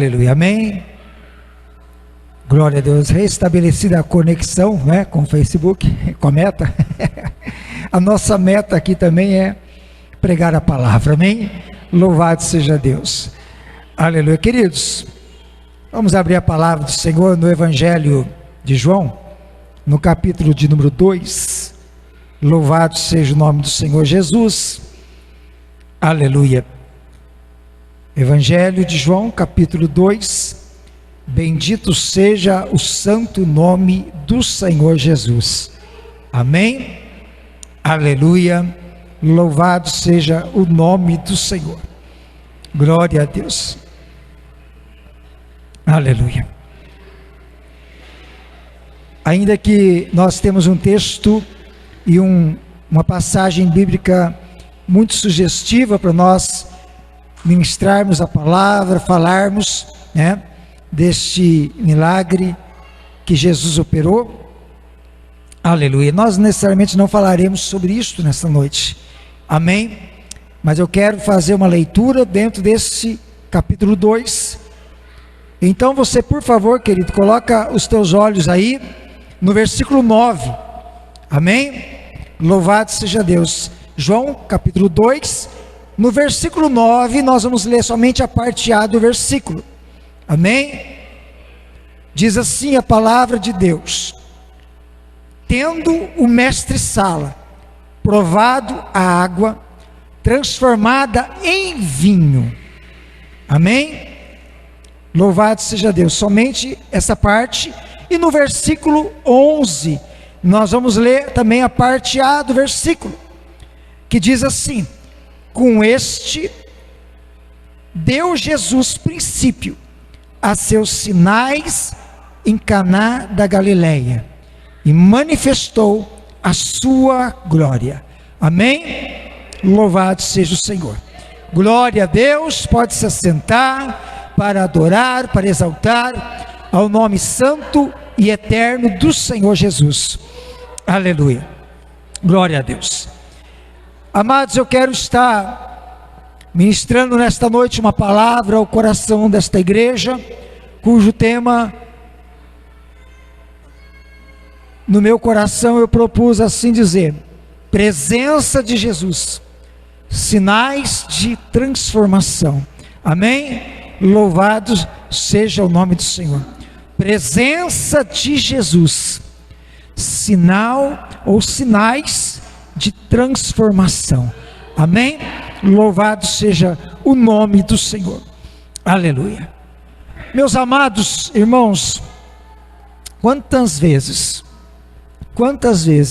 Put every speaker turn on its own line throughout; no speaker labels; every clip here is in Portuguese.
Aleluia, amém. Glória a Deus. Restabelecida a conexão, né, com o Facebook, com a meta. A nossa meta aqui também é pregar a palavra, amém. Louvado seja Deus. Aleluia. Queridos, vamos abrir a palavra do Senhor no Evangelho de João, no capítulo de número 2. Louvado seja o nome do Senhor Jesus. Aleluia. Evangelho de João, capítulo 2. Bendito seja o santo nome do Senhor Jesus. Amém. Aleluia. Louvado seja o nome do Senhor. Glória a Deus. Aleluia. Ainda que nós temos um texto e uma passagem bíblica muito sugestiva para nós ministrarmos a palavra, falarmos, né, deste milagre que Jesus operou. Aleluia. Nós necessariamente não falaremos sobre isto nessa noite, amém? Mas eu quero fazer uma leitura dentro desse capítulo 2. Então você, por favor, querido, coloca os teus olhos aí no versículo 9, amém? Louvado seja Deus. João capítulo 2, no versículo 9, nós vamos ler somente a parte A do versículo, amém? Diz assim a palavra de Deus: tendo o mestre-sala provado a água transformada em vinho, amém? Louvado seja Deus. Somente essa parte. E no versículo 11, nós vamos ler também a parte A do versículo, que diz assim: com este deu Jesus princípio a seus sinais em Caná da Galileia e manifestou a sua glória. Amém? Louvado seja o Senhor. Glória a Deus. Pode se assentar para adorar, para exaltar ao nome santo e eterno do Senhor Jesus. Aleluia. Glória a Deus. Amados, eu quero estar ministrando nesta noite uma palavra ao coração desta igreja, cujo tema no meu coração eu propus assim dizer: presença de Jesus, sinais de transformação. Amém? Louvado seja o nome do Senhor. Presença de Jesus, sinal ou sinais de transformação. Amém? Louvado seja o nome do Senhor. Aleluia. Meus amados irmãos, quantas vezes,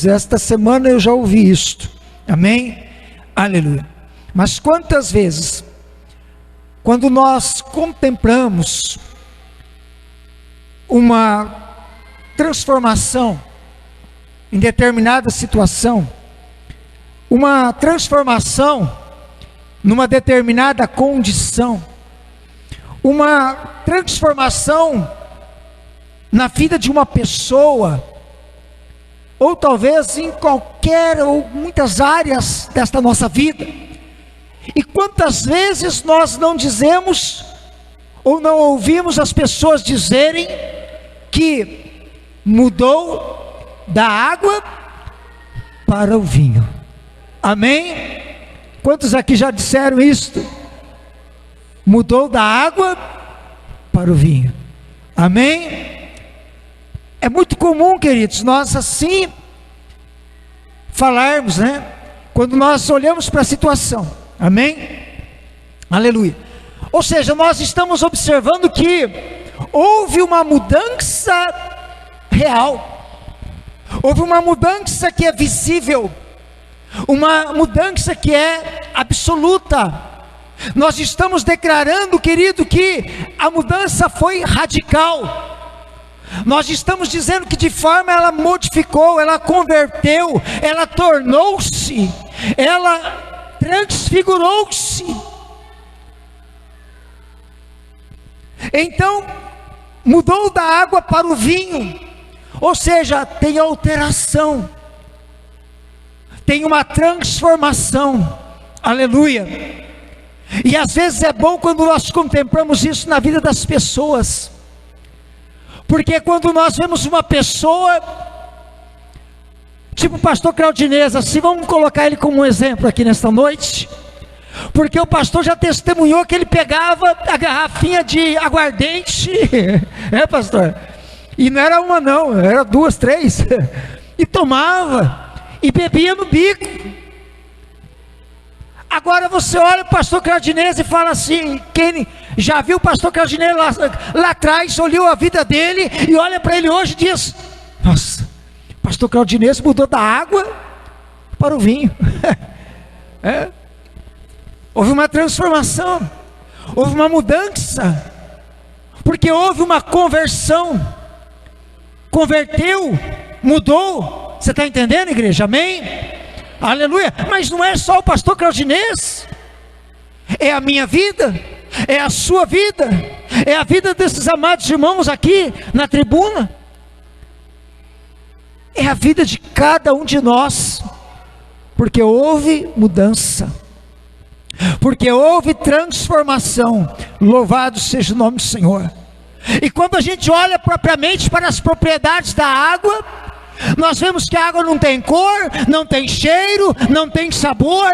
esta semana eu já ouvi isto, amém? Aleluia. Mas quantas vezes, quando nós contemplamos uma transformação em determinada situação, uma transformação numa determinada condição, uma transformação na vida de uma pessoa, ou talvez em qualquer ou muitas áreas desta nossa vida, e quantas vezes nós não dizemos ou não ouvimos as pessoas dizerem que mudou da água para o vinho. Amém? Quantos aqui já disseram isto? Mudou da água para o vinho. Amém? É muito comum, queridos, nós assim falarmos, né? Quando nós olhamos para a situação. Amém? Aleluia. Ou seja, nós estamos observando que houve uma mudança real, houve uma mudança que é visível, uma mudança que é absoluta. Nós estamos declarando, querido, que a mudança foi radical. Nós estamos dizendo que de forma ela modificou, ela converteu, ela tornou-se, ela transfigurou-se. Então, mudou da água para o vinho, ou seja, tem alteração, tem uma transformação. Aleluia. E às vezes é bom quando nós contemplamos isso na vida das pessoas, porque quando nós vemos uma pessoa, tipo o pastor Claudinez, assim, vamos colocar ele como um exemplo aqui nesta noite, porque o pastor já testemunhou que ele pegava a garrafinha de aguardente, pastor? E não era uma não, era 2, 3, e tomava, e bebia no bico. Agora você olha o pastor Claudinez e fala assim, quem já viu o pastor Claudinez lá atrás, olhou a vida dele, e olha para ele hoje e diz, nossa, o pastor Claudinez mudou da água para o vinho. Houve uma transformação, houve uma mudança, porque houve uma conversão, converteu, mudou. Você está entendendo, igreja? Amém? Aleluia. Mas não é só o pastor Claudinez, é a minha vida, é a sua vida, é a vida desses amados irmãos aqui na tribuna, é a vida de cada um de nós, porque houve mudança, porque houve transformação. Louvado seja o nome do Senhor. E quando a gente olha propriamente para as propriedades da água, nós vemos que a água não tem cor, não tem cheiro, não tem sabor,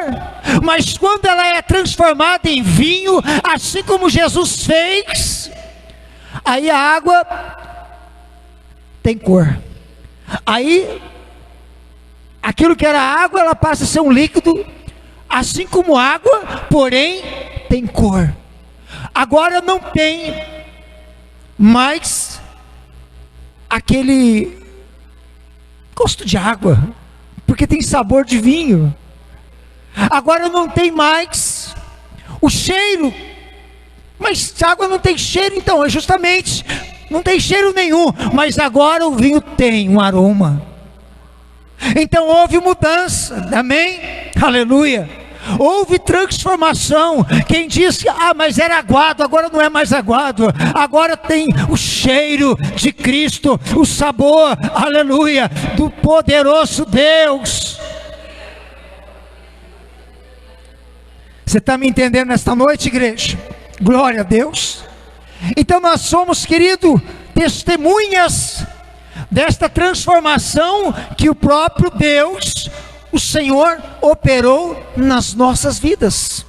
mas quando ela é transformada em vinho, assim como Jesus fez, aí a água tem cor. Aí aquilo que era água, ela passa a ser um líquido, assim como água, porém tem cor. Agora não tem mais aquele gosto de água, porque tem sabor de vinho. Agora não tem mais o cheiro, mas a água não tem cheiro, então é justamente, não tem cheiro nenhum, mas agora o vinho tem um aroma. Então houve mudança, amém? Aleluia. Houve transformação. Quem diz que mas era aguado, agora não é mais aguado, agora tem o cheiro de Cristo, o sabor, aleluia, do poderoso Deus. Você está me entendendo nesta noite, igreja? Glória a Deus. Então nós somos, querido, testemunhas desta transformação que o próprio Deus, o Senhor, operou nas nossas vidas.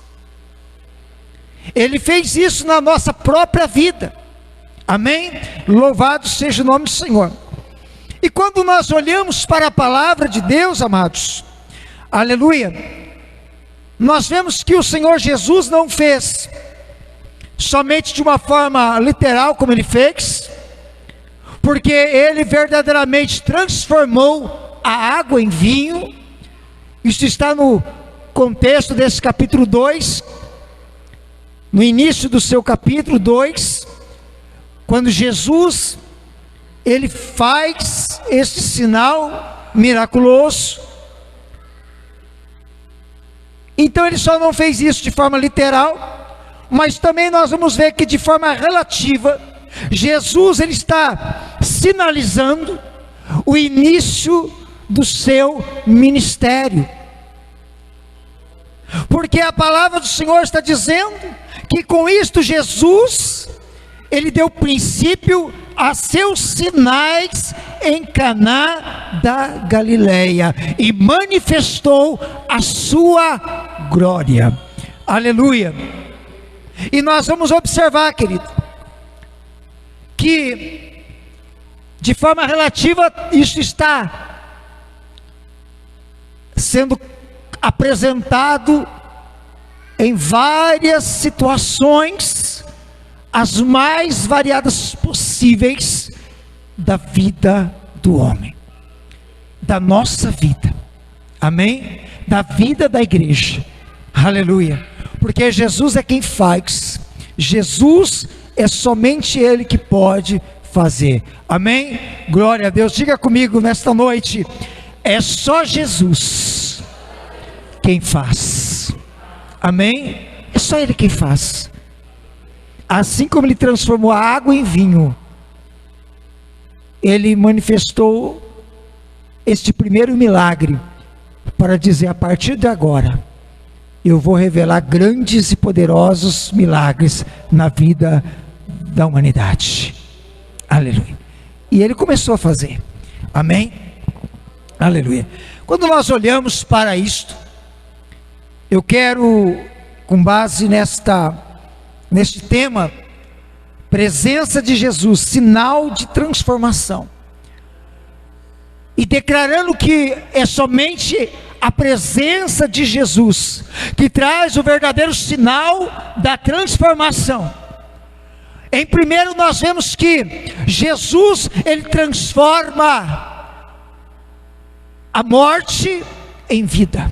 Ele fez isso na nossa própria vida, amém? Louvado seja o nome do Senhor. E quando nós olhamos para a palavra de Deus, amados, aleluia, nós vemos que o Senhor Jesus não fez somente de uma forma literal como ele fez, porque ele verdadeiramente transformou a água em vinho. Isso está no contexto desse capítulo 2, no início do seu capítulo 2, quando Jesus, ele faz esse sinal miraculoso. Então ele só não fez isso de forma literal, mas também nós vamos ver que de forma relativa, Jesus ele está sinalizando o início do seu ministério, porque a palavra do Senhor está dizendo que com isto Jesus, ele deu princípio a seus sinais em Caná da Galileia e manifestou a sua glória, aleluia. E nós vamos observar, querido, que de forma relativa isso está sendo apresentado em várias situações, as mais variadas possíveis da vida do homem, da nossa vida, amém? Da vida da igreja, aleluia, porque Jesus é quem faz, Jesus é somente Ele que pode fazer, amém? Glória a Deus. Diga comigo nesta noite, é só Jesus quem faz, amém? É só Ele quem faz. Assim como Ele transformou a água em vinho, Ele manifestou este primeiro milagre, para dizer, a partir de agora, eu vou revelar grandes e poderosos milagres na vida da humanidade. Aleluia. E ele começou a fazer. Amém? Aleluia. Quando nós olhamos para isto, eu quero, com base neste tema, presença de Jesus, sinal de transformação, e declarando que é somente a presença de Jesus que traz o verdadeiro sinal da transformação. Em primeiro, nós vemos que Jesus, ele transforma a morte em vida.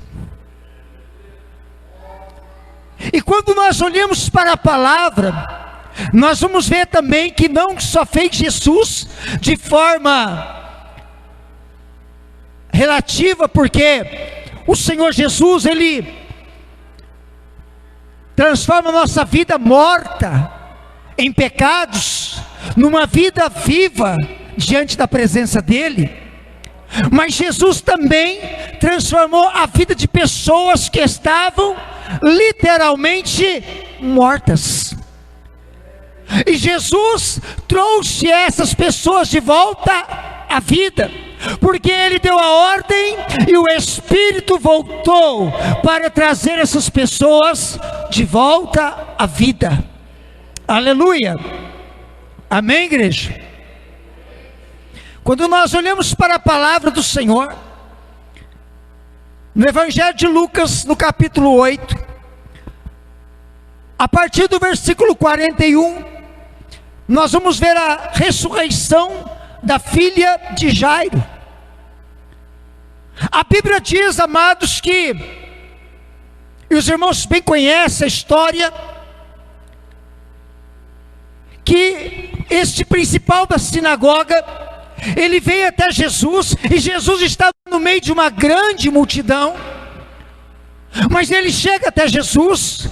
E quando nós olhamos para a palavra, nós vamos ver também que não só fez Jesus de forma relativa, porque o Senhor Jesus, ele transforma a nossa vida morta em pecados, numa vida viva diante da presença dele. Mas Jesus também transformou a vida de pessoas que estavam literalmente mortas. E Jesus trouxe essas pessoas de volta à vida, porque ele deu a ordem e o Espírito voltou para trazer essas pessoas de volta à vida. Aleluia. Amém, igreja? Quando nós olhamos para a palavra do Senhor, no Evangelho de Lucas, no capítulo 8, a partir do versículo 41, nós vamos ver a ressurreição da filha de Jairo. A Bíblia diz, amados, que, e os irmãos bem conhecem a história, que este principal da sinagoga, ele veio até Jesus, e Jesus estava no meio de uma grande multidão, mas ele chega até Jesus,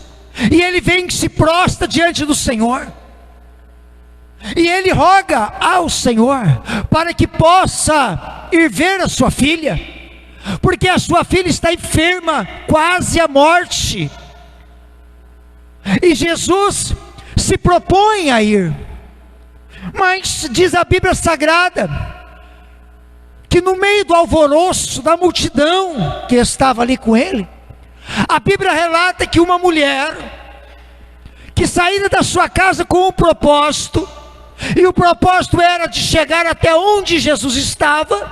e ele vem e se prostra diante do Senhor, e ele roga ao Senhor, para que possa ir ver a sua filha, porque a sua filha está enferma, quase à morte, e Jesus se propõe a ir, mas diz a Bíblia Sagrada, que no meio do alvoroço, da multidão que estava ali com ele, a Bíblia relata que uma mulher, que saíra da sua casa com um propósito, e o propósito era de chegar até onde Jesus estava,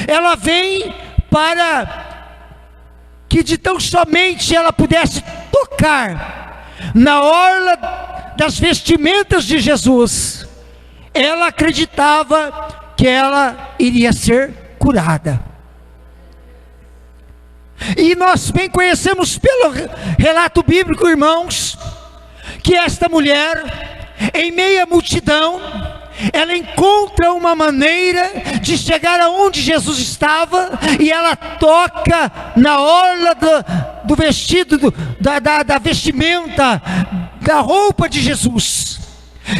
ela vem para que de tão somente ela pudesse tocar na orla das vestimentas de Jesus, ela acreditava que ela iria ser curada. E nós bem conhecemos pelo relato bíblico, irmãos, que esta mulher, em meio à multidão, ela encontra uma maneira de chegar aonde Jesus estava, e ela toca na orla do vestido, da vestimenta, da roupa de Jesus.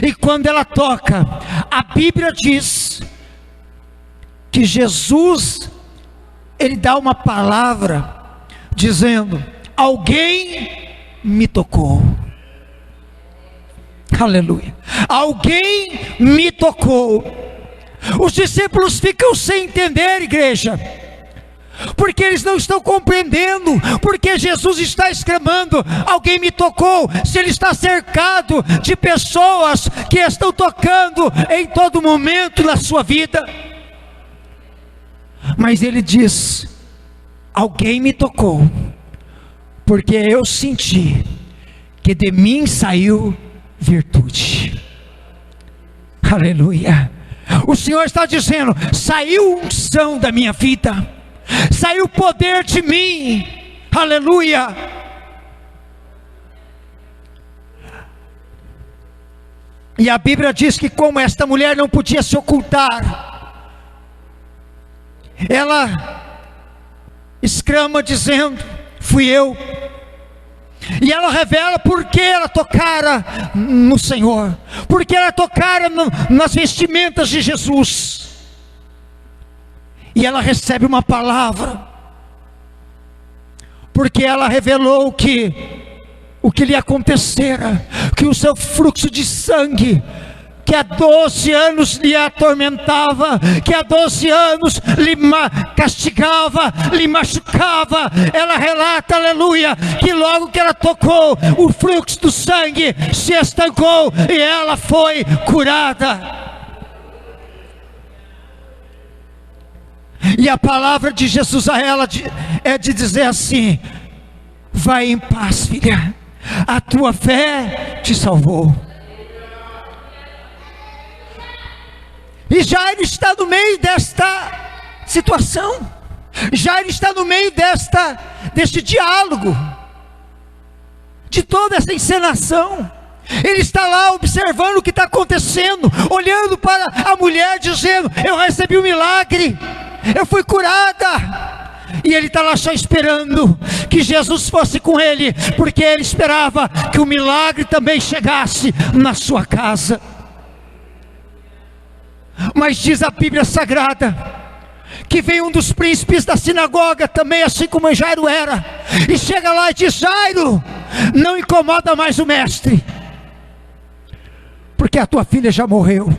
E quando ela toca, a Bíblia diz que Jesus, ele dá uma palavra, dizendo: alguém me tocou. Aleluia. Alguém me tocou. Os discípulos ficam sem entender, igreja, porque eles não estão compreendendo, porque Jesus está exclamando: alguém me tocou, se ele está cercado de pessoas que estão tocando em todo momento na sua vida. Mas ele diz: alguém me tocou, porque eu senti que de mim saiu virtude. Aleluia. O Senhor está dizendo: saiu unção da minha vida, saiu poder de mim. Aleluia. E a Bíblia diz que, como esta mulher não podia se ocultar, ela exclama dizendo: fui eu. E ela revela porque ela tocara no Senhor, porque ela tocara nas vestimentas de Jesus. E ela recebe uma palavra, porque ela revelou o que lhe acontecera, que o seu fluxo de sangue, que há 12 anos lhe atormentava, que há 12 anos lhe castigava, lhe machucava. Ela relata, aleluia, que logo que ela tocou, o fluxo do sangue se estancou e ela foi curada. E a palavra de Jesus a ela é de dizer assim: vai em paz, filha, a tua fé te salvou. E Jairo está no meio desta situação, Jairo está no meio deste diálogo, de toda essa encenação. Ele está lá observando o que está acontecendo, olhando para a mulher, dizendo: eu recebi um milagre, eu fui curada. E ele está lá só esperando que Jesus fosse com ele, porque ele esperava que o milagre também chegasse na sua casa. Mas diz a Bíblia Sagrada que veio um dos príncipes da sinagoga também, assim como Jairo era, e chega lá e diz: Jairo, não incomoda mais o mestre, porque a tua filha já morreu.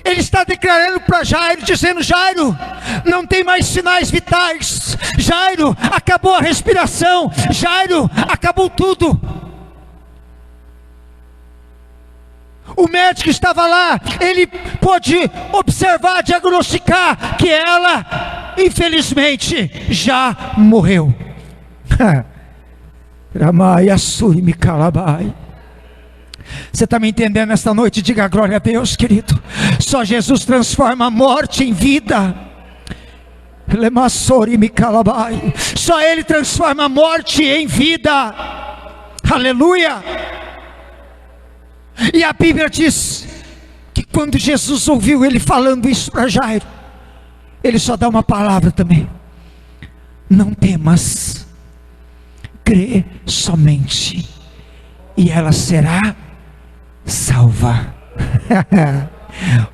Ele está declarando para Jairo, dizendo: Jairo, não tem mais sinais vitais, Jairo, acabou a respiração, Jairo, acabou tudo. O médico estava lá, ele pôde observar, diagnosticar que ela, infelizmente, já morreu. Você está me entendendo esta noite? Diga glória a Deus, querido. Só Jesus transforma a morte em vida. Só Ele transforma a morte em vida. Aleluia. E a Bíblia diz que quando Jesus ouviu ele falando isso para Jairo, ele só dá uma palavra também: não temas, crê somente, e ela será salva.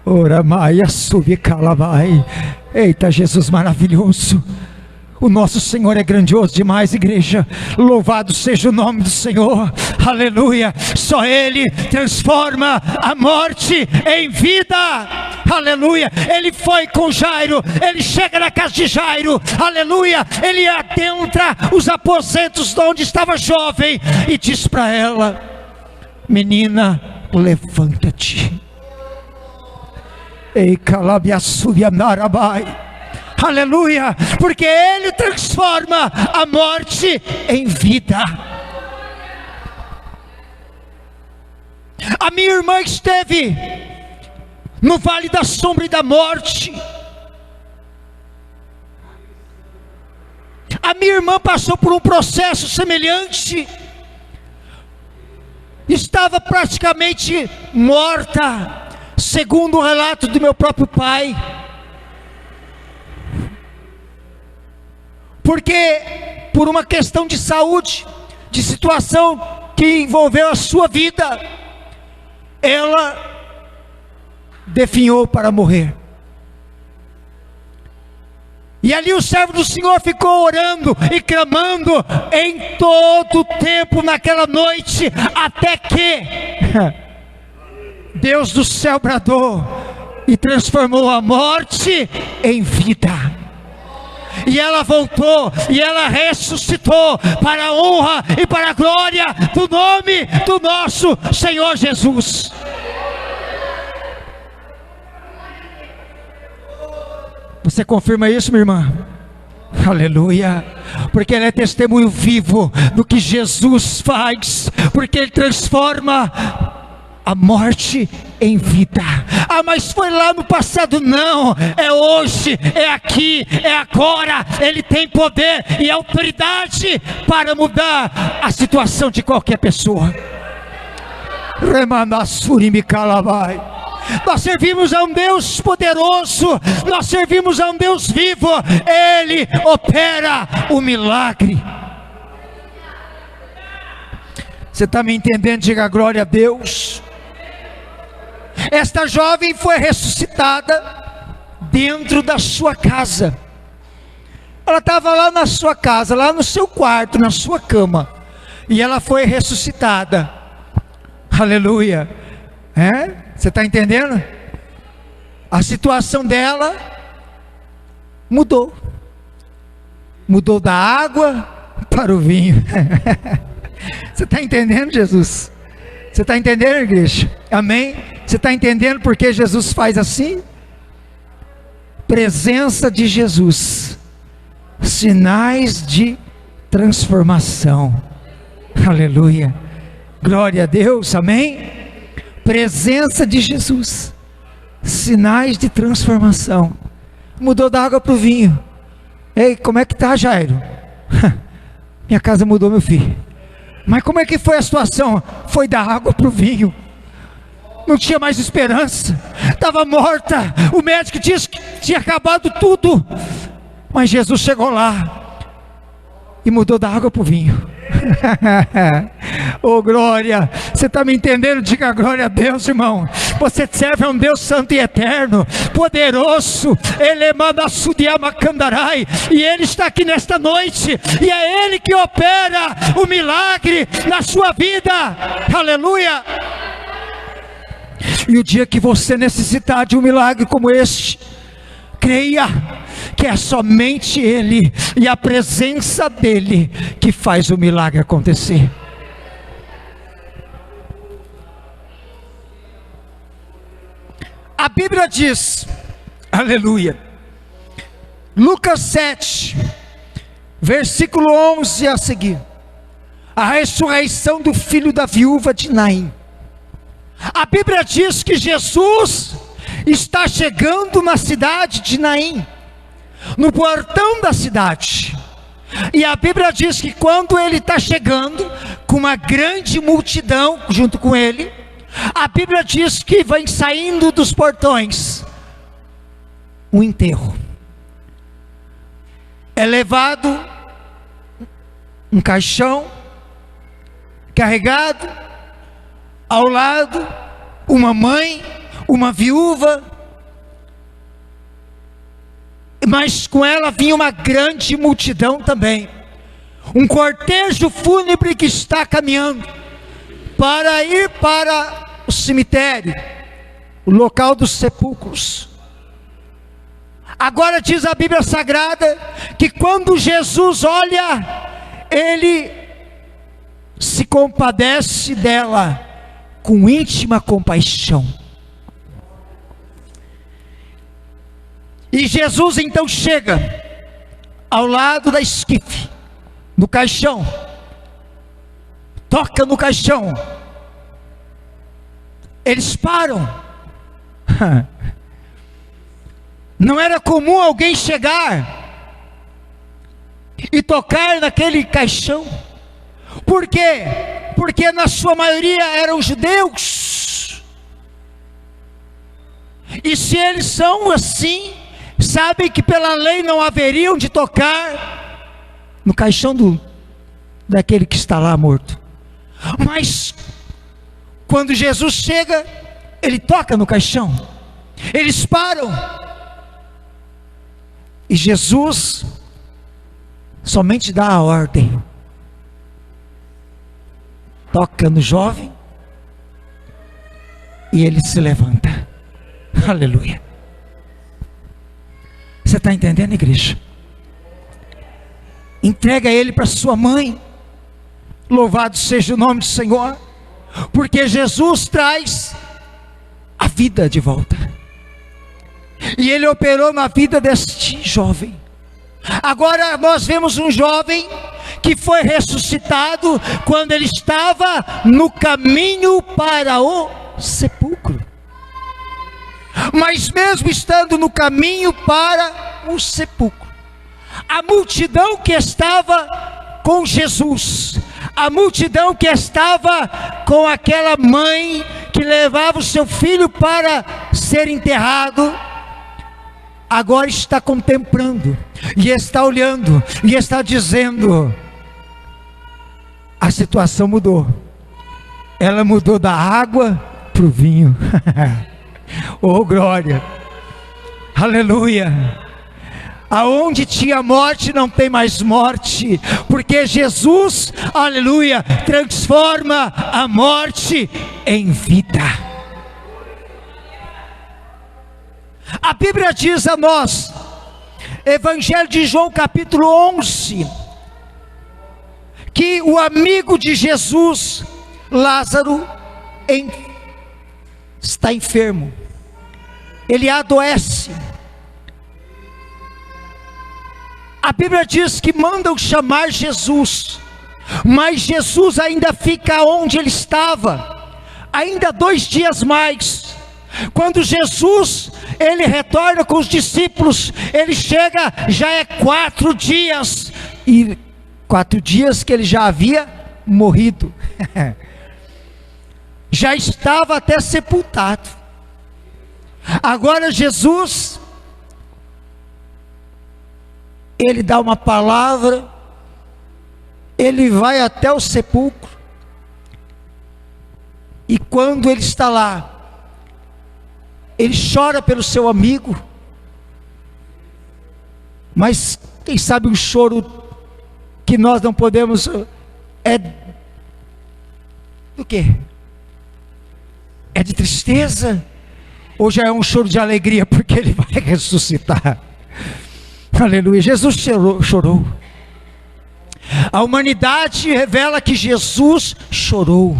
Ora maia subicalabai. Eita, Jesus maravilhoso. O nosso Senhor é grandioso demais, igreja. Louvado seja o nome do Senhor. Aleluia. Só Ele transforma a morte em vida. Aleluia. Ele foi com Jairo, ele chega na casa de Jairo, aleluia, ele adentra os aposentos de onde estava jovem e diz para ela: menina, levanta-te. Ei, calabiassubianarabai. Aleluia, porque Ele transforma a morte em vida. A minha irmã esteve no vale da sombra e da morte. A minha irmã passou por um processo semelhante. Estava praticamente morta, segundo o relato do meu próprio pai. Porque por uma questão de saúde, de situação que envolveu a sua vida, ela definhou para morrer. E ali o servo do Senhor ficou orando e clamando em todo o tempo naquela noite, até que Deus do céu bradou e transformou a morte em vida. E ela voltou, e ela ressuscitou, para a honra e para a glória do nome do nosso Senhor Jesus. Você confirma isso, minha irmã? Aleluia, porque ela é testemunho vivo do que Jesus faz, porque Ele transforma a morte em vida. Ah, mas foi lá no passado. Não, é hoje, é aqui, é agora. Ele tem poder e autoridade para mudar a situação de qualquer pessoa. Nós servimos a um Deus poderoso, nós servimos a um Deus vivo. Ele opera o milagre. Você está me entendendo? Diga glória a Deus. Esta jovem foi ressuscitada dentro da sua casa. Ela estava lá na sua casa, lá no seu quarto, na sua cama, e ela foi ressuscitada. Aleluia. Você está entendendo? A situação dela mudou. Mudou da água para o vinho. Você está entendendo, Jesus? Você está entendendo, igreja? Amém? Você está entendendo por que Jesus faz assim? Presença de Jesus, sinais de transformação. Aleluia, glória a Deus, amém? Presença de Jesus, sinais de transformação. Mudou da água para o vinho. Ei, como é que está, Jairo? Minha casa mudou, meu filho. Mas como é que foi a situação? Foi da água para o vinho. Não tinha mais esperança, estava morta. O médico disse que tinha acabado tudo, mas Jesus chegou lá e mudou da água para o vinho. Oh glória, você está me entendendo? Diga glória a Deus, irmão. Você serve a um Deus santo e eterno, poderoso. Ele manda Sudiamacandarai, e Ele está aqui nesta noite, e é Ele que opera o milagre na sua vida. Aleluia. E o dia que você necessitar de um milagre como este, creia que é somente Ele e a presença dEle que faz o milagre acontecer. A Bíblia diz, aleluia, Lucas 7, versículo 11 a seguir, a ressurreição do filho da viúva de Naim. A Bíblia diz que Jesus está chegando na cidade de Naim, no portão da cidade. E a Bíblia diz que quando ele está chegando, com uma grande multidão junto com ele, a Bíblia diz que vem saindo dos portões um enterro. É levado um caixão carregado, ao lado uma mãe, uma viúva, mas com ela vinha uma grande multidão também, um cortejo fúnebre que está caminhando para ir para o cemitério, o local dos sepulcros. Agora diz a Bíblia Sagrada que quando Jesus olha, Ele se compadece dela com íntima compaixão. E Jesus então chega ao lado da esquife, no caixão, toca no caixão. Eles param. Não era comum alguém chegar e tocar naquele caixão. Por quê? Porque na sua maioria eram judeus. E se eles são assim, sabem que pela lei não haveriam de tocar no caixão daquele que está lá morto. Mas quando Jesus chega, Ele toca no caixão. Eles param. E Jesus somente dá a ordem. Toca no jovem e ele se levanta. Aleluia. Você está entendendo, igreja? Entrega ele para sua mãe. Louvado seja o nome do Senhor, porque Jesus traz a vida de volta. E Ele operou na vida deste jovem. Agora nós vemos um jovem que foi ressuscitado quando ele estava no caminho para o sepulcro. Mas mesmo estando no caminho para o sepulcro, a multidão que estava com Jesus, a multidão que estava com aquela mãe que levava o seu filho para ser enterrado, agora está contemplando, e está olhando, e está dizendo: a situação mudou. Ela mudou da água para o vinho. Oh glória, aleluia. Aonde tinha morte não tem mais morte, porque Jesus, aleluia, transforma a morte em vida. A Bíblia diz a nós, Evangelho de João capítulo 11, que o amigo de Jesus, Lázaro, está enfermo, ele adoece. A Bíblia diz que mandam chamar Jesus, mas Jesus ainda fica onde ele estava, ainda 2 dias mais. Quando Jesus, ele retorna com os discípulos, ele chega, já é 4 dias, e 4 dias que ele já havia morrido, já estava até sepultado. Agora Jesus, ele dá uma palavra, ele vai até o sepulcro, e quando ele está lá, ele chora pelo seu amigo, mas quem sabe um choro que nós não podemos, é do quê? É de tristeza? Ou já é um choro de alegria, porque ele vai ressuscitar? Aleluia, Jesus chorou. A humanidade revela que Jesus chorou.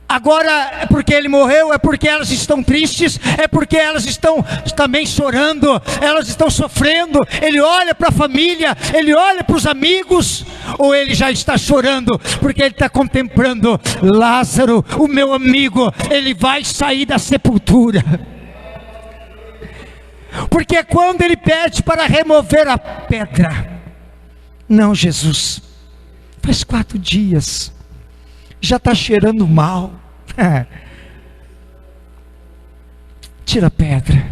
Agora, é porque ele morreu, é porque elas estão tristes, é porque elas estão também chorando, elas estão sofrendo. Ele olha para a família, ele olha para os amigos, ou ele já está chorando, porque ele está contemplando: Lázaro, o meu amigo, ele vai sair da sepultura. Porque quando ele pede para remover a pedra, não, Jesus, faz 4 dias, já está cheirando mal, tira a pedra.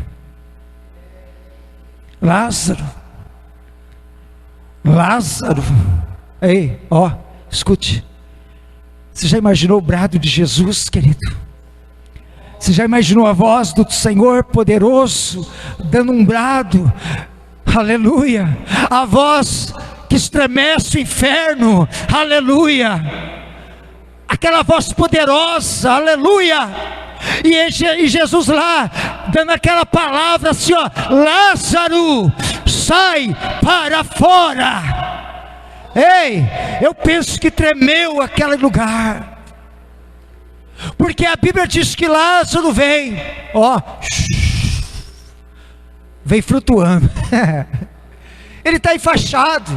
Lázaro, ei, ó, escute, você já imaginou o brado de Jesus, querido? Você já imaginou a voz do Senhor poderoso, dando um brado, aleluia, a voz que estremece o inferno, aleluia, aquela voz poderosa, aleluia, e Jesus lá, dando aquela palavra assim, ó: Lázaro, sai para fora. Ei, eu penso que tremeu aquele lugar, porque a Bíblia diz que Lázaro vem, ó, vem flutuando. Ele está enfaixado,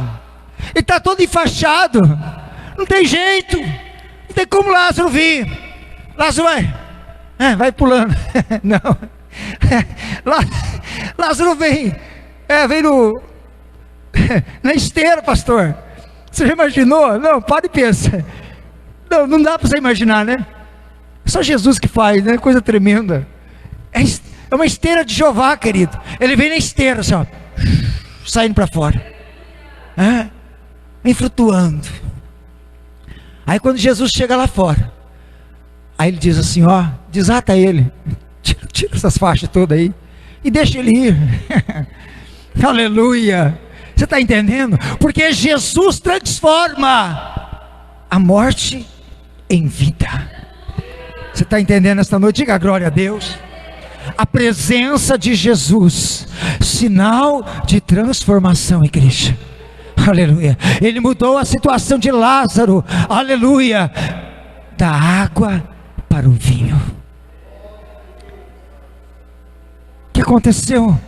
ele está todo enfaixado, não tem jeito, não tem como Lázaro vir. Lázaro vai pulando. Não, Lázaro vem, vem na esteira, pastor. Você já imaginou? Não, para e pensa. Não dá para você imaginar, né? Só Jesus que faz, né? Coisa tremenda. É uma esteira de Jeová, querido. Ele vem na esteira, assim, ó, saindo para fora, vem flutuando. Aí quando Jesus chega lá fora, aí ele diz assim, ó, desata ele, tira essas faixas todas aí, e deixa ele ir. Aleluia. Você está entendendo? Porque Jesus transforma a morte em vida. Você está entendendo esta noite? Diga glória a Deus. A presença de Jesus, sinal de transformação, igreja. Aleluia. Ele mudou a situação de Lázaro, aleluia, da água para o vinho. O que aconteceu?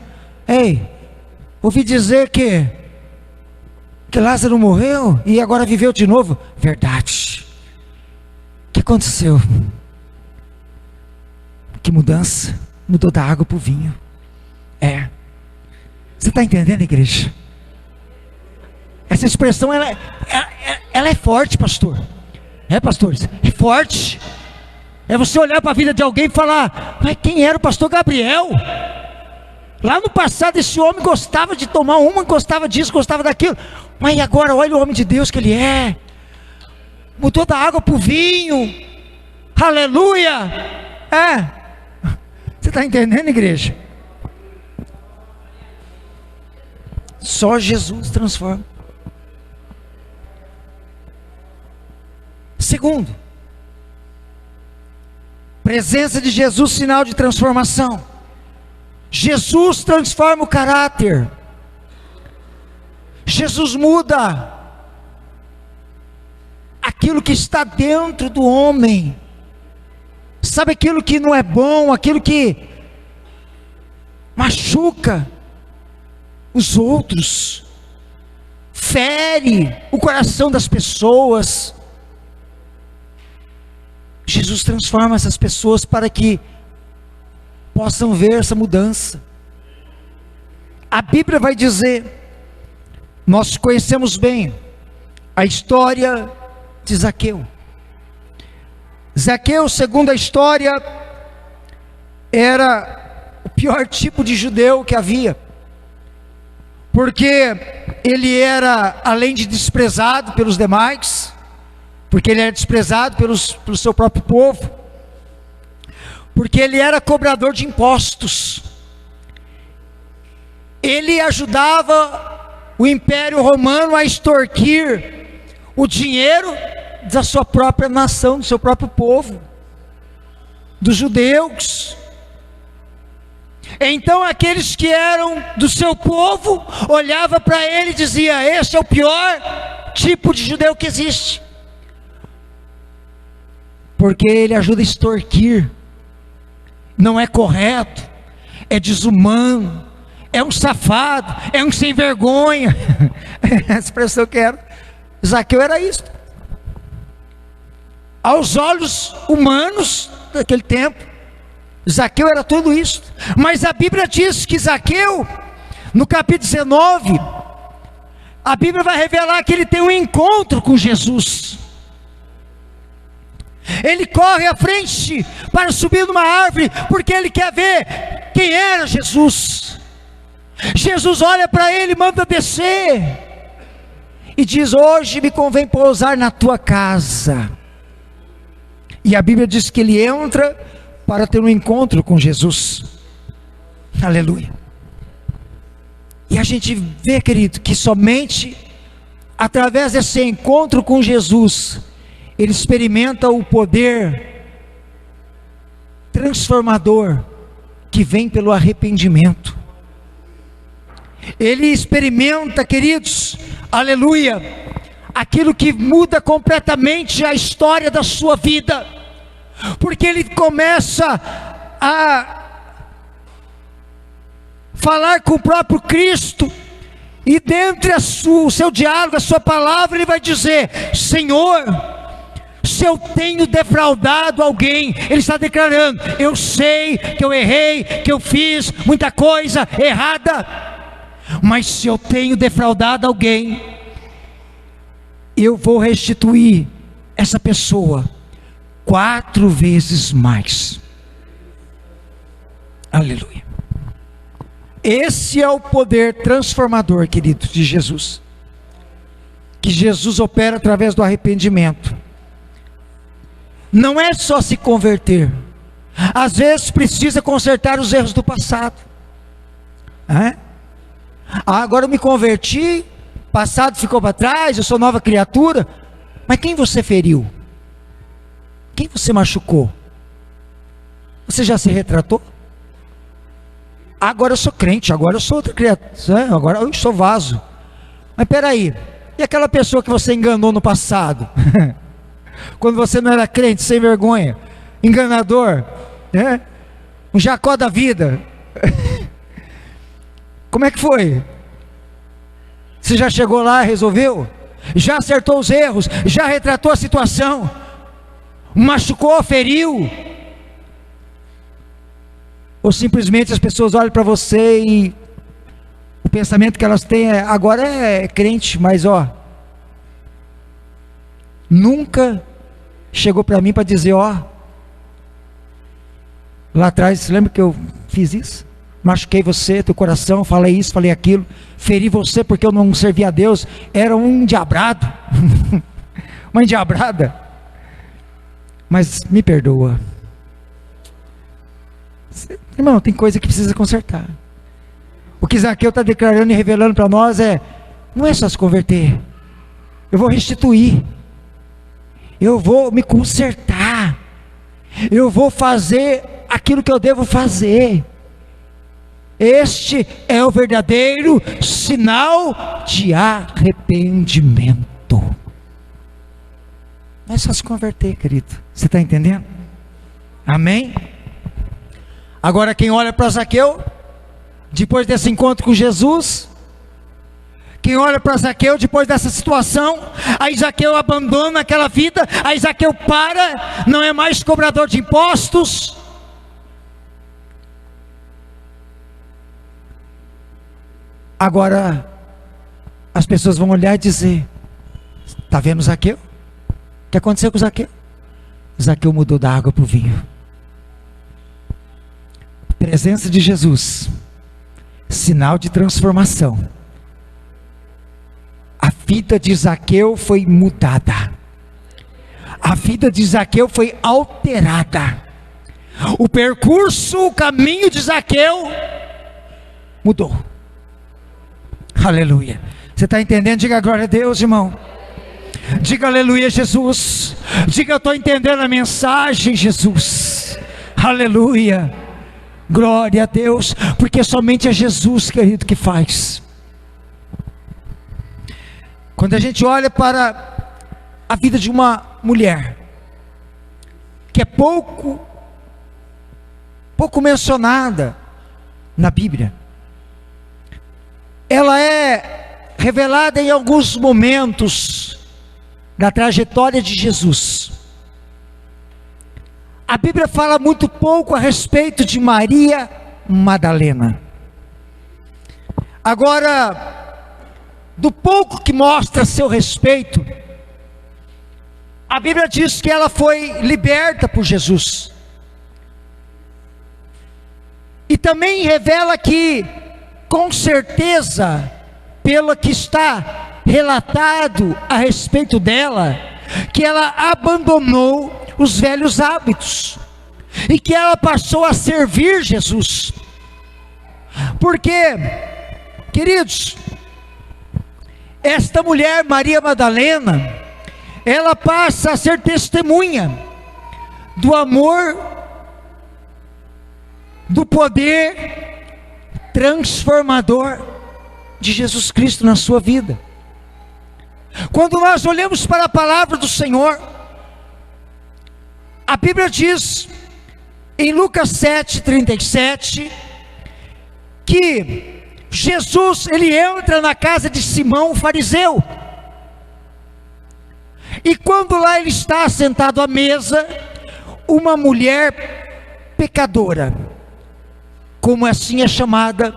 Ei, ouvi dizer que Lázaro morreu e agora viveu de novo. Verdade. O que aconteceu? Que mudança? Mudou da água para o vinho. Você está entendendo, igreja? Essa expressão ela é forte, pastor. Pastores, é forte. É você olhar para a vida de alguém e falar: mas quem era o pastor Gabriel? Lá no passado esse homem gostava de tomar uma, gostava disso, gostava daquilo, mas agora olha o homem de Deus que ele é. Mudou da água para o vinho. Aleluia. Você está entendendo, igreja? Só Jesus transforma. Segundo, presença de Jesus, sinal de transformação. Jesus transforma o caráter. Jesus muda aquilo que está dentro do homem. Sabe aquilo que não é bom, aquilo que machuca os outros, fere o coração das pessoas. Jesus transforma essas pessoas para que possam ver essa mudança. A Bíblia vai dizer, nós conhecemos bem a história de Zaqueu. Zaqueu, segundo a história, era o pior tipo de judeu que havia, porque ele era, além de desprezado pelos demais, porque ele era desprezado pelo seu próprio povo, porque ele era cobrador de impostos. Ele ajudava o Império Romano a extorquir o dinheiro da sua própria nação, do seu próprio povo, dos judeus. Então aqueles que eram do seu povo olhavam para ele e diziam: esse é o pior tipo de judeu que existe, porque ele ajuda a extorquir. Não é correto, é desumano, é um safado, é um sem vergonha. Essa expressão que era Zaqueu era isso. Aos olhos humanos daquele tempo, Zaqueu era tudo isso. Mas a Bíblia diz que Zaqueu, no capítulo 19, a Bíblia vai revelar que ele tem um encontro com Jesus. Ele corre à frente para subir numa árvore, porque ele quer ver quem era Jesus. Jesus olha para ele, manda descer e diz: hoje me convém pousar na tua casa. E a Bíblia diz que ele entra para ter um encontro com Jesus. Aleluia. E a gente vê, querido, que somente através desse encontro com Jesus, ele experimenta o poder transformador que vem pelo arrependimento. Ele experimenta, queridos, aleluia, aquilo que muda completamente a história da sua vida, porque ele começa a falar com o próprio Cristo, e dentre o seu diálogo, a sua palavra, ele vai dizer: Senhor, se eu tenho defraudado alguém, ele está declarando: eu sei que eu errei, que eu fiz muita coisa errada, mas se eu tenho defraudado alguém, eu vou restituir essa pessoa 4 vezes mais. Aleluia. Esse é o poder transformador, querido, de Jesus, que Jesus opera através do arrependimento. Não é só se converter, às vezes precisa consertar os erros do passado. Agora eu me converti, passado ficou para trás, eu sou nova criatura. Mas quem você feriu? Quem você machucou? Você já se retratou? Agora eu sou crente, agora eu sou outra criatura, agora eu sou vaso. Mas peraí, e aquela pessoa que você enganou no passado? Quando você não era crente, sem vergonha, enganador, né? Um Jacó da vida. Como é que foi? Você já chegou lá, resolveu? Já acertou os erros? Já retratou a situação? Machucou, feriu? Ou simplesmente as pessoas olham para você e o pensamento que elas têm é: agora é crente, mas nunca chegou para mim para dizer: lá atrás, você lembra que eu fiz isso? Machuquei você, teu coração, falei isso, falei aquilo, feri você porque eu não servia a Deus, era um endiabrado, uma endiabrada, mas me perdoa. Irmão, tem coisa que precisa consertar. O que Zaqueu está declarando e revelando para nós não é só se converter. Eu vou restituir. Eu vou me consertar. Eu vou fazer aquilo que eu devo fazer. Este é o verdadeiro sinal de arrependimento. Não é só se converter, querido. Você está entendendo? Amém? Agora quem olha para Zaqueu, depois desse encontro com Jesus, quem olha para Zaqueu depois dessa situação, aí Zaqueu abandona aquela vida, aí Zaqueu para, não é mais cobrador de impostos. Agora as pessoas vão olhar e dizer: está vendo Zaqueu? O que aconteceu com Zaqueu? Zaqueu mudou da água para o vinho. Presença de Jesus, sinal de transformação. A vida de Zaqueu foi mudada. A vida de Zaqueu foi alterada. O percurso, o caminho de Zaqueu mudou. Aleluia. Você está entendendo? Diga glória a Deus, irmão. Diga aleluia, Jesus. Diga: eu estou entendendo a mensagem, Jesus. Aleluia. Glória a Deus. Porque somente é Jesus, querido, que faz. Quando a gente olha para a vida de uma mulher, que é pouco mencionada na Bíblia, ela é revelada em alguns momentos da trajetória de Jesus. A Bíblia fala muito pouco a respeito de Maria Madalena. Agora, do pouco que mostra a seu respeito, a Bíblia diz que ela foi liberta por Jesus. E também revela que, com certeza, pelo que está relatado a respeito dela, que ela abandonou os velhos hábitos e que ela passou a servir Jesus. Porque, queridos, esta mulher, Maria Madalena, ela passa a ser testemunha do amor, do poder transformador de Jesus Cristo na sua vida. Quando nós olhamos para a palavra do Senhor, a Bíblia diz em Lucas 7:37 que Jesus, ele entra na casa de Simão, o fariseu, e quando lá ele está sentado à mesa, uma mulher pecadora, como assim é chamada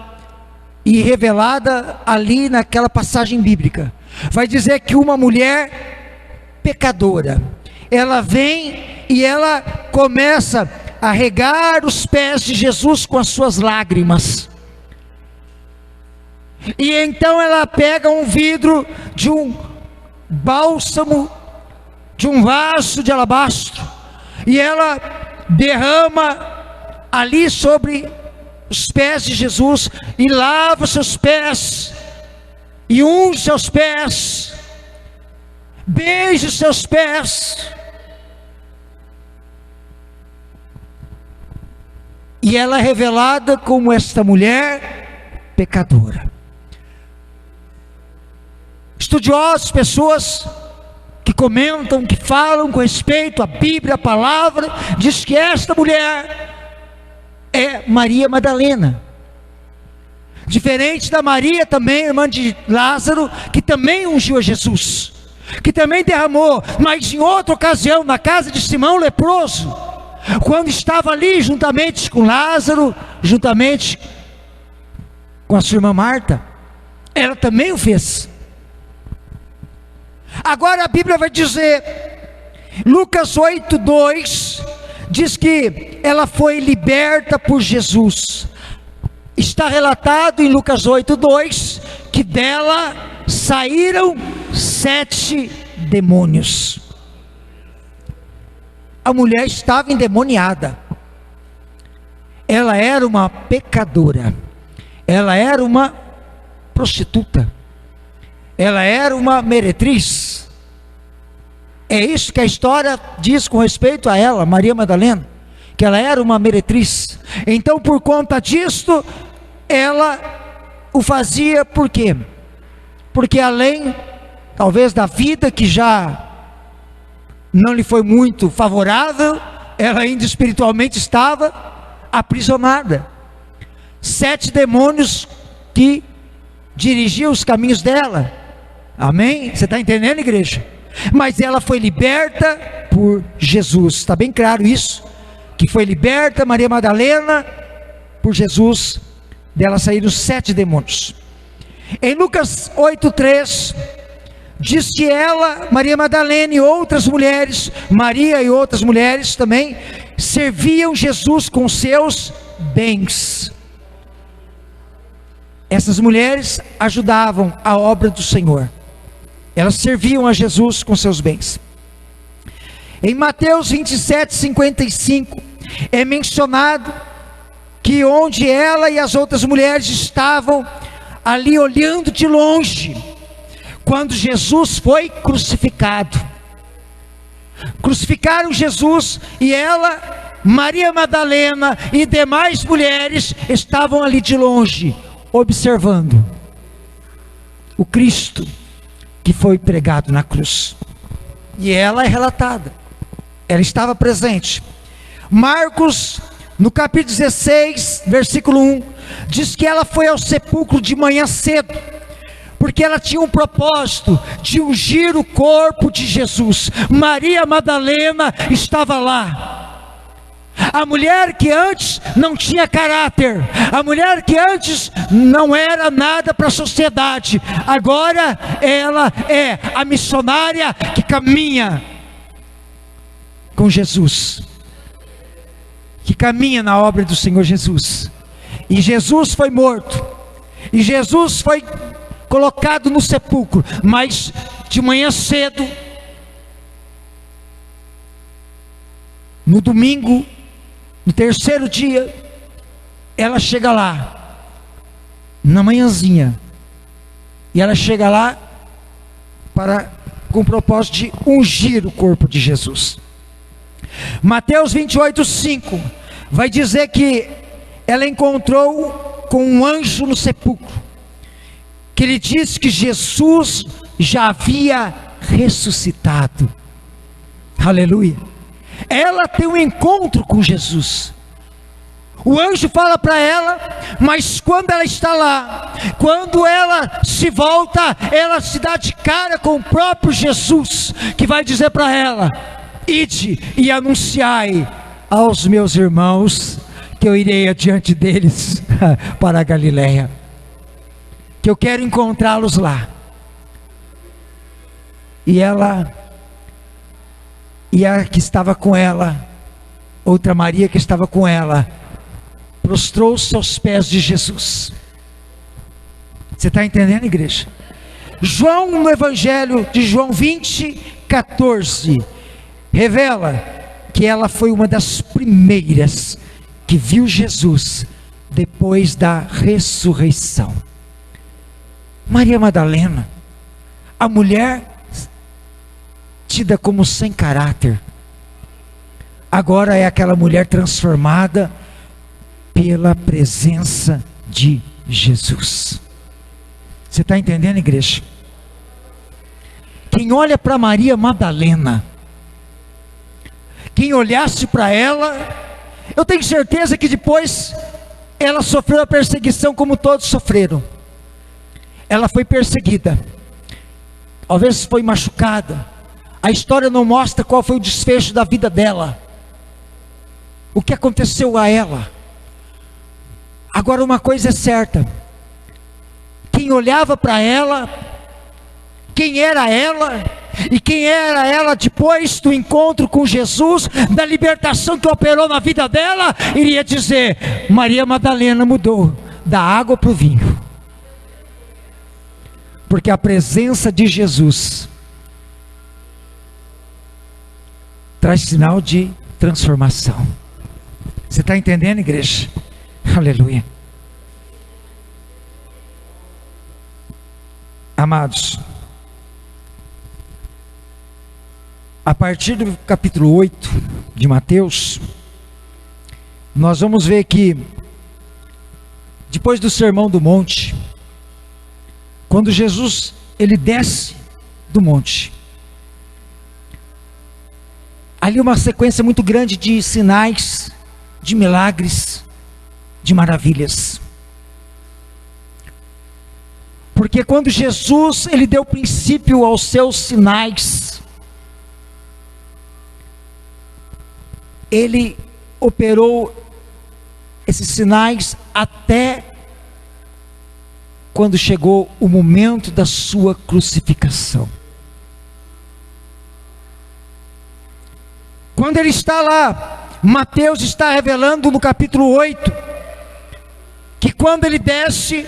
e revelada ali naquela passagem bíblica, vai dizer que uma mulher pecadora, ela vem e ela começa a regar os pés de Jesus com as suas lágrimas. E então ela pega um vidro de um bálsamo, de um vaso de alabastro, e ela derrama ali sobre os pés de Jesus, e lava os seus pés, e unge seus pés, beija os seus pés, e ela é revelada como esta mulher pecadora. Estudiosos, pessoas que comentam, que falam com respeito à Bíblia, a palavra, diz que esta mulher é Maria Madalena. Diferente da Maria também, irmã de Lázaro, que também ungiu a Jesus, que também derramou, mas em outra ocasião, na casa de Simão leproso, quando estava ali juntamente com Lázaro, juntamente com a sua irmã Marta, ela também o fez. Agora a Bíblia vai dizer, Lucas 8:2, diz que ela foi liberta por Jesus. Está relatado em Lucas 8:2 que dela saíram 7 demônios. A mulher estava endemoniada, ela era uma pecadora, ela era uma prostituta, ela era uma meretriz. É isso que a história diz com respeito a ela, Maria Madalena, que ela era uma meretriz. Então, por conta disto, ela o fazia por quê? Porque além, talvez, da vida que já não lhe foi muito favorável, ela ainda espiritualmente estava aprisionada. 7 demônios que dirigiam os caminhos dela. Amém? Você está entendendo, igreja? Mas ela foi liberta por Jesus. Está bem claro isso? Que foi liberta, Maria Madalena, por Jesus. Dela saíram 7 demônios. Em Lucas 8:3 diz que ela, Maria Madalena e outras mulheres, Maria e outras mulheres também, serviam Jesus com seus bens. Essas mulheres ajudavam a obra do Senhor. Elas serviam a Jesus com seus bens. Em Mateus 27:55 é mencionado que onde ela e as outras mulheres estavam ali olhando de longe, quando Jesus foi crucificado. Crucificaram Jesus e ela, Maria Madalena e demais mulheres estavam ali de longe, observando o Cristo que foi pregado na cruz. E ela é relatada, ela estava presente. Marcos, no capítulo 16, versículo 1, diz que ela foi ao sepulcro de manhã cedo, porque ela tinha um propósito de ungir o corpo de Jesus. Maria Madalena estava lá. A mulher que antes não tinha caráter, a mulher que antes não era nada para a sociedade, agora ela é a missionária que caminha com Jesus, que caminha na obra do Senhor Jesus. E Jesus foi morto, e Jesus foi colocado no sepulcro, mas de manhã cedo, no domingo, no terceiro dia, ela chega lá, na manhãzinha, e ela chega lá com o propósito de ungir o corpo de Jesus. Mateus 28:5 vai dizer que ela encontrou com um anjo no sepulcro, que ele disse que Jesus já havia ressuscitado. Aleluia. Ela tem um encontro com Jesus. O anjo fala para ela, mas quando ela está lá, quando ela se volta, ela se dá de cara com o próprio Jesus, que vai dizer para ela: ide e anunciai aos meus irmãos que eu irei adiante deles para a Galileia, que eu quero encontrá-los lá. E a que estava com ela, outra Maria que estava com ela, prostrou-se aos pés de Jesus. Você está entendendo, igreja? João, no Evangelho de João 20:14, revela que ela foi uma das primeiras que viu Jesus depois da ressurreição. Maria Madalena, a mulher tida como sem caráter, agora é aquela mulher transformada pela presença de Jesus. Você está entendendo, igreja? Quem olha para Maria Madalena, quem olhasse para ela, eu tenho certeza que depois ela sofreu a perseguição como todos sofreram. Ela foi perseguida, talvez foi machucada. A história não mostra qual foi o desfecho da vida dela, o que aconteceu a ela. Agora uma coisa é certa: quem olhava para ela, quem era ela, e quem era ela depois do encontro com Jesus, da libertação que operou na vida dela, iria dizer: Maria Madalena mudou da água para o vinho, porque a presença de Jesus traz sinal de transformação. Você está entendendo, igreja? Aleluia. Amados, a partir do capítulo 8 de Mateus, nós vamos ver que, depois do Sermão do Monte, quando Jesus ele desce do monte, ali uma sequência muito grande de sinais, de milagres, de maravilhas. Porque quando Jesus ele deu princípio aos seus sinais, ele operou esses sinais até quando chegou o momento da sua crucificação. Quando ele está lá, Mateus está revelando no capítulo 8, que quando ele desce,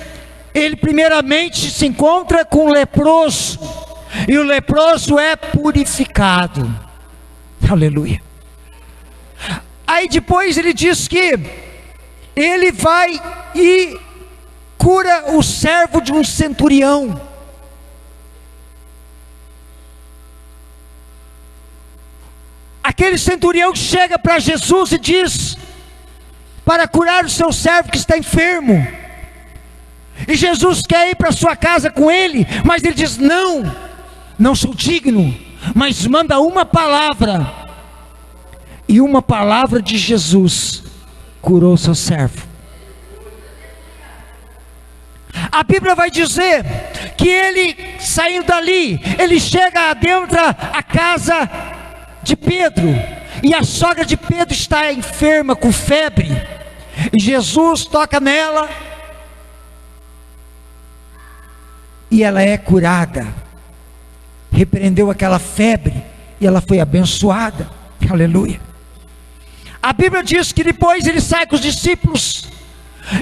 ele primeiramente se encontra com o leproso, e o leproso é purificado. Aleluia. Aí depois ele diz que ele vai e cura o servo de um centurião. Aquele centurião chega para Jesus e diz, para curar o seu servo que está enfermo. E Jesus quer ir para sua casa com ele, mas ele diz, não sou digno, mas manda uma palavra. E uma palavra de Jesus curou o seu servo. A Bíblia vai dizer que ele, saindo dali, ele chega dentro a casa de Pedro, e a sogra de Pedro está enferma com febre, e Jesus toca nela, e ela é curada, repreendeu aquela febre, e ela foi abençoada. Aleluia. A Bíblia diz que depois ele sai com os discípulos,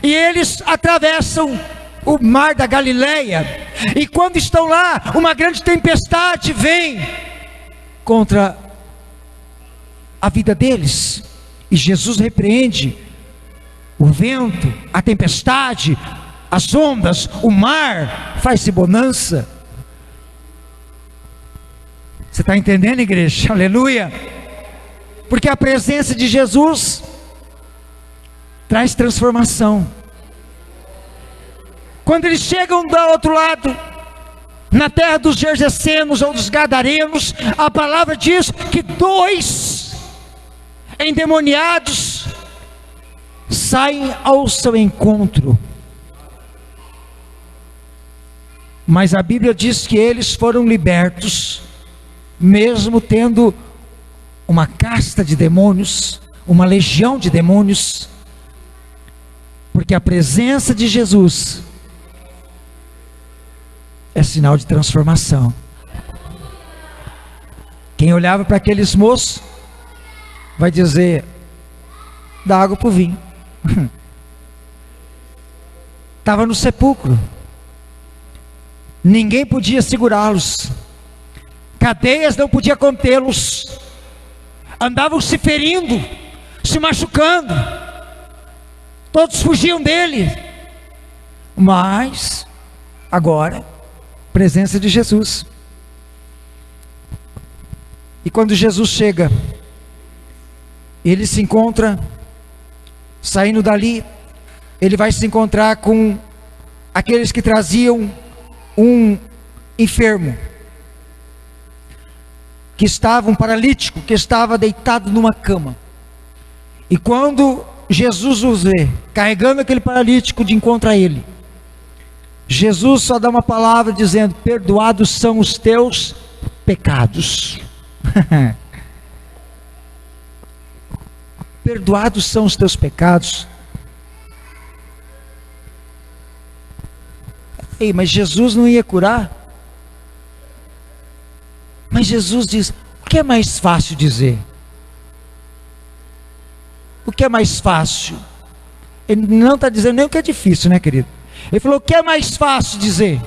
e eles atravessam o mar da Galileia, e quando estão lá, uma grande tempestade vem contra a vida deles, e Jesus repreende o vento, a tempestade, as ondas, o mar, faz-se bonança. Você está entendendo, igreja? Aleluia. Porque a presença de Jesus traz transformação. Quando eles chegam do outro lado, na terra dos Gergesenos ou dos Gadarenos, a palavra diz que 2 endemoniados saem ao seu encontro. Mas a Bíblia diz que eles foram libertos, mesmo tendo uma casta de demônios, uma legião de demônios, porque a presença de Jesus é sinal de transformação. Quem olhava para aqueles moços vai dizer, dá água para o vinho. Estava no sepulcro, ninguém podia segurá-los, cadeias não podiam contê-los, andavam se ferindo, se machucando, todos fugiam dele. Mas agora, presença de Jesus. E quando Jesus chega, ele se encontra, saindo dali, ele vai se encontrar com aqueles que traziam um enfermo, que estava, um paralítico, que estava deitado numa cama. E quando Jesus os vê, carregando aquele paralítico de encontro a ele, Jesus só dá uma palavra dizendo, perdoados são os teus pecados. Perdoados são os teus pecados. Ei, mas Jesus não ia curar? Mas Jesus diz, o que é mais fácil dizer? O que é mais fácil? Ele não está dizendo nem o que é difícil, né, querido? Ele falou, o que é mais fácil dizer?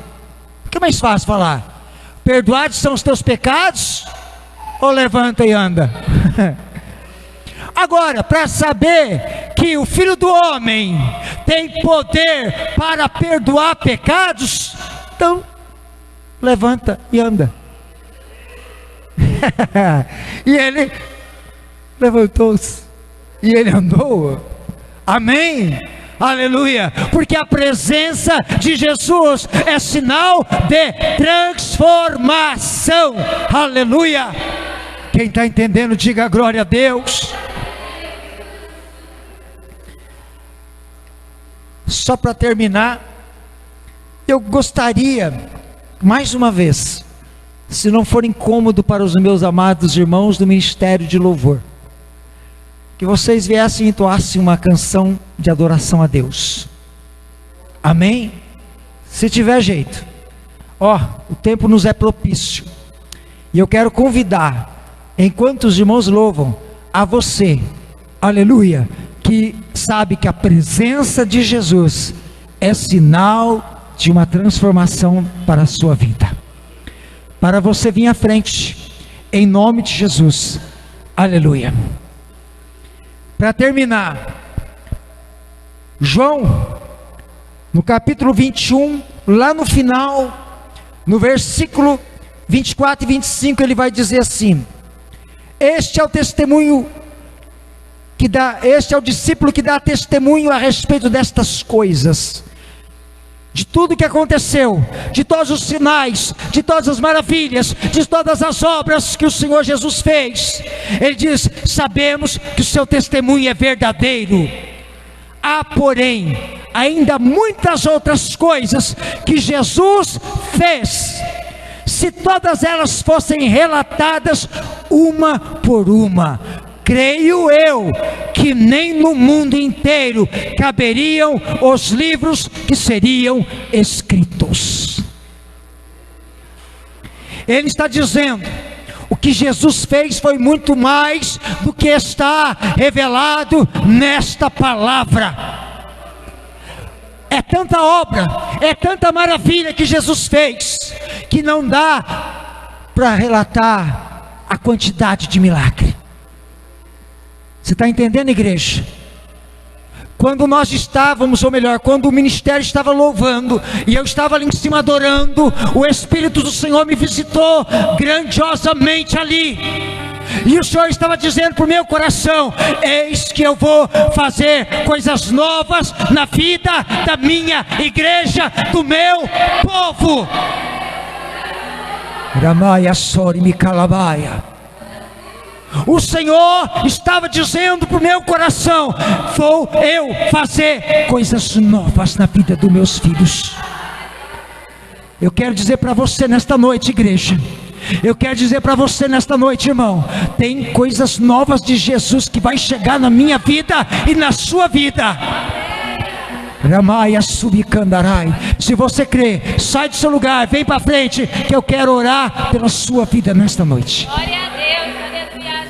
O que é mais fácil falar? Perdoados são os teus pecados? Ou levanta e anda? Agora, para saber que o Filho do Homem tem poder para perdoar pecados, então levanta e anda. E ele levantou-se e ele andou. Amém? Aleluia! Porque a presença de Jesus é sinal de transformação. Aleluia! Quem está entendendo, diga glória a Deus. Só para terminar, eu gostaria, mais uma vez, se não for incômodo para os meus amados irmãos do Ministério de Louvor, que vocês viessem e entoassem uma canção de adoração a Deus. Amém? Se tiver jeito. O tempo nos é propício. E eu quero convidar, enquanto os irmãos louvam, a você, aleluia, que sabe que a presença de Jesus é sinal de uma transformação para a sua vida. Para você vir à frente, em nome de Jesus. Aleluia. Para terminar, João, no capítulo 21, lá no final, no versículo 24 e 25, ele vai dizer assim: este é o testemunho que dá, este é o discípulo que dá testemunho a respeito destas coisas, de tudo que aconteceu, de todos os sinais, de todas as maravilhas, de todas as obras que o Senhor Jesus fez. Ele diz: sabemos que o seu testemunho é verdadeiro. Há, porém, ainda muitas outras coisas que Jesus fez. Se todas elas fossem relatadas uma por uma, creio eu que nem no mundo inteiro caberiam os livros que seriam escritos. Ele está dizendo, o que Jesus fez foi muito mais do que está revelado nesta palavra. É tanta obra, é tanta maravilha que Jesus fez, que não dá para relatar a quantidade de milagre. Você está entendendo, igreja? Quando nós estávamos, ou melhor, quando o ministério estava louvando, e eu estava ali em cima adorando, o Espírito do Senhor me visitou grandiosamente ali, e o Senhor estava dizendo para o meu coração: eis que eu vou fazer coisas novas na vida da minha igreja, do meu povo. Ramaya Sori Mikalabaia. O Senhor estava dizendo para o meu coração: vou eu fazer coisas novas na vida dos meus filhos. Eu quero dizer para você nesta noite, igreja, eu quero dizer para você nesta noite, irmão, tem coisas novas de Jesus que vai chegar na minha vida e na sua vida. Ramaya Subicandarai. Se você crê, sai do seu lugar, vem para frente, que eu quero orar pela sua vida nesta noite.
Glória a Deus, aleluia.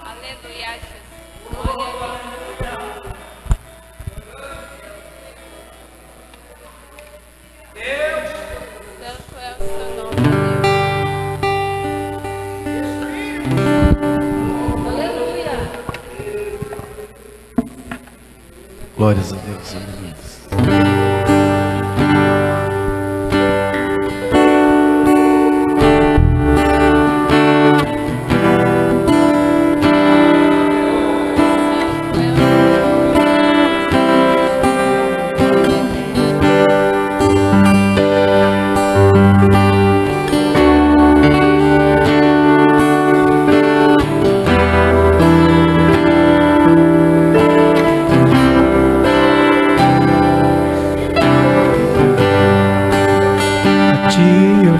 Aleluia. Deus, santo é o seu nome. Aleluia.
Glórias a Deus, aleluia.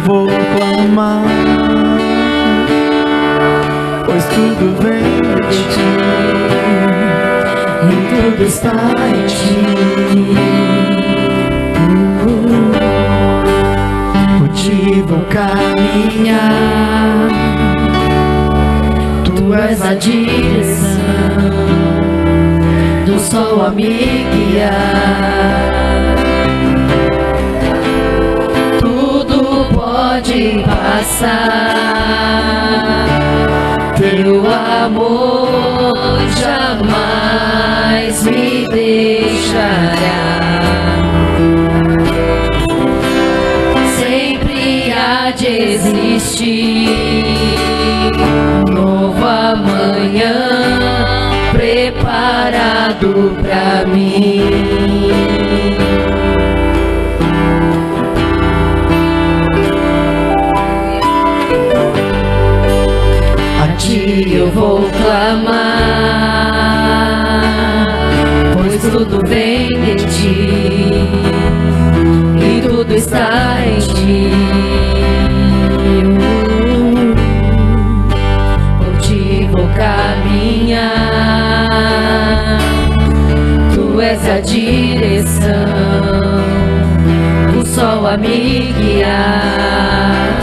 Vou clamar, pois tudo vem de ti, e tudo está em ti. Contigo vou caminhar, tu és a direção do sol a me guiar. Pode passar, teu amor jamais jamais me deixará. Sempre há de existir um novo amanhã preparado pra mim. A ti eu vou clamar, pois tudo vem de ti e tudo está em ti. Por ti vou caminhar, tu és a direção, o sol a me guiar.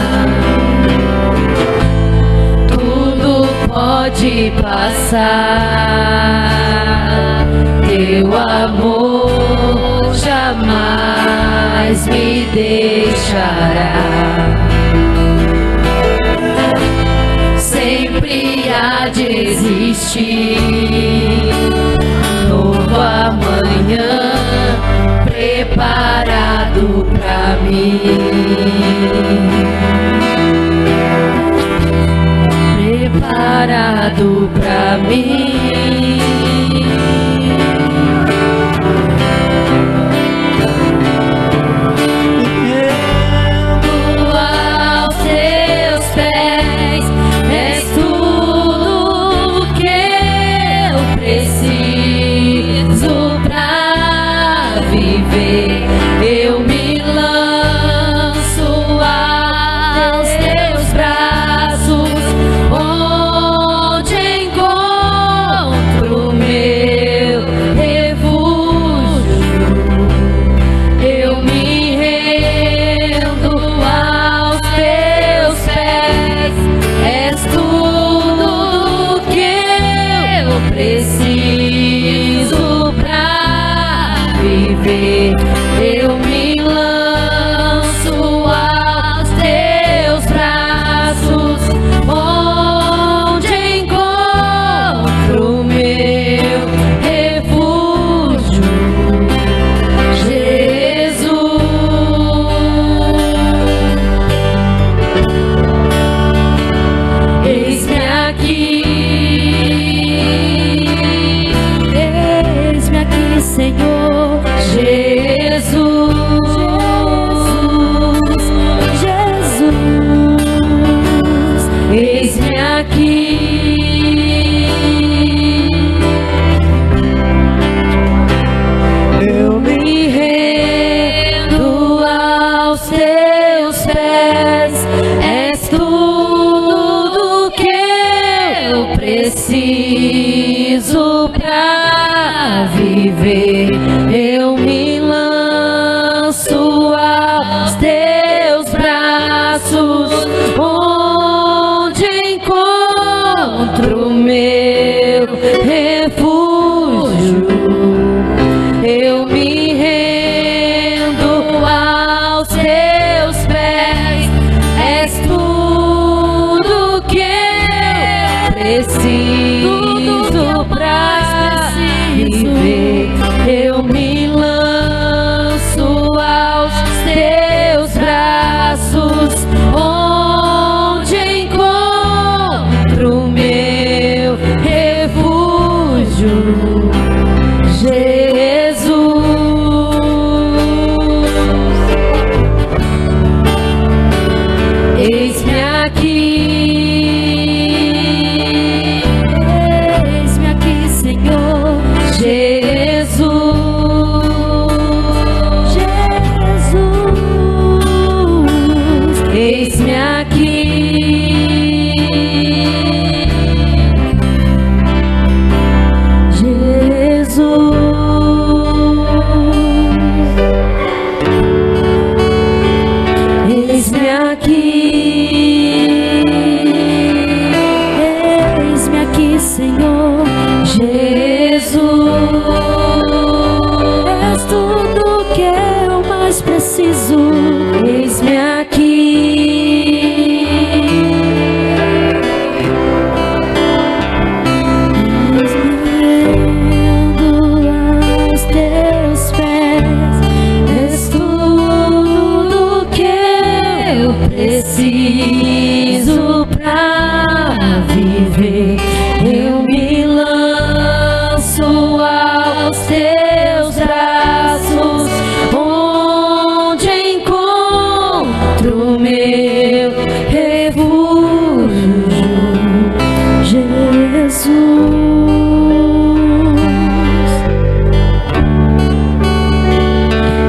Tudo pode passar, teu amor jamais me deixará. Sempre há de existir novo amanhã preparado pra mim. Preparado pra mim. Aos teus pés és tudo que eu preciso pra viver. Eu me lanço aos teus braços, onde encontro meu refúgio. Eu me rendo aos teus pés, és tudo que eu preciso pra viver. Eu me lanço aos teus braços, onde encontro meu refúgio, Jesus. Eis-me aqui, Senhor Jesus. Jesus, eis-me aqui. Eu me rendo aos teus pés, és tudo que eu preciso pra viver. Eu me lanço aos teus braços, onde encontro meu refúgio. Eu me rendo aos teus pés, és tudo que eu preciso pra viver. Eu me lanço aos teus braços, preciso pra viver. Eu me lanço aos teus braços, onde encontro meu refúgio, Jesus.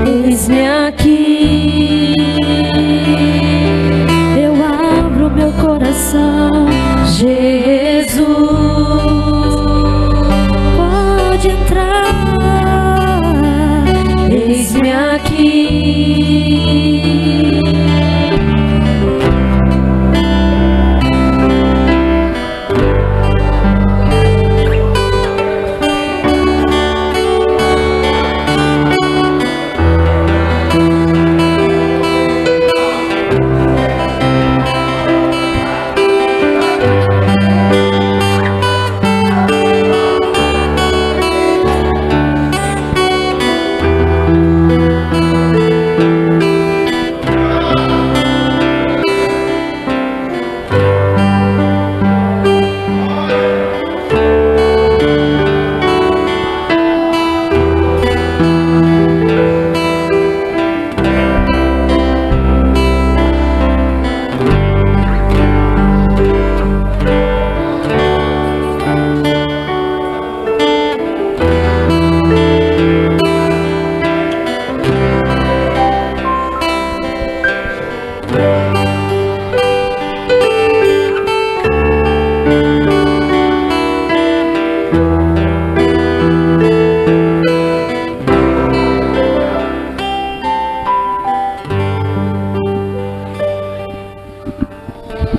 Eis-me aqui, eu abro meu coração, Jesus, pode entrar. Eis-me aqui.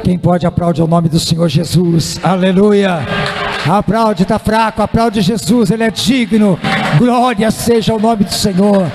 Quem pode aplaudir o nome do Senhor Jesus? Aleluia! Aplaude, está fraco, aplaude Jesus, Ele é digno. Glória seja o nome do Senhor.